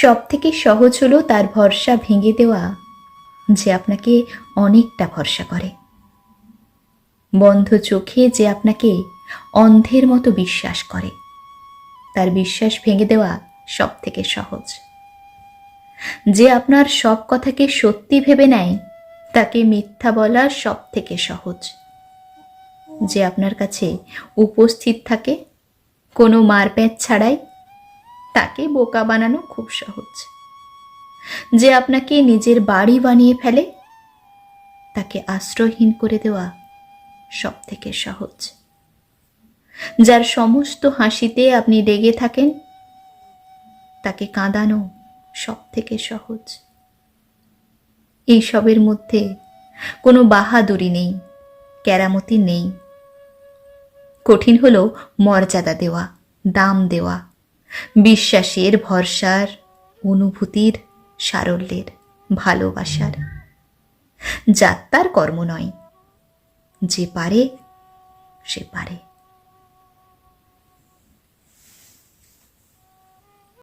সব থেকে সহজ হলো তার ভরসা ভেঙে দেওয়া যে আপনাকে অনেকটা ভরসা করে, বন্ধ চোখে যে আপনাকে অন্ধের মতো বিশ্বাস করে, তার বিশ্বাস ভেঙে দেওয়া সব থেকে সহজ। যে আপনার সব কথাকে সত্যি ভেবে নেয় তাকে মিথ্যা বলা সব থেকে সহজ। যে আপনার কাছে উপস্থিত থাকে কোনো মারপ্যাঁচ ছাড়াই, তাকে বোকা বানানো খুব সহজ। যে আপনাকে নিজের বাড়ি বানিয়ে ফেলে তাকে আশ্রয়হীন করে দেওয়া সব থেকে সহজ। যার সমস্ত হাসিতে আপনি রেগে থাকেন তাকে কাঁদানো সব থেকে সহজ। এইসবের মধ্যে কোনো বাহাদুরি নেই, কেরামতি নেই। কঠিন হলো মর্যাদা দেওয়া, দাম দেওয়া, বিশ্বাসের, ভরসার, অনুভূতির, সারল্যের, ভালোবাসার। যাত্রার কর্ম নয়, যে পারে সে পারে।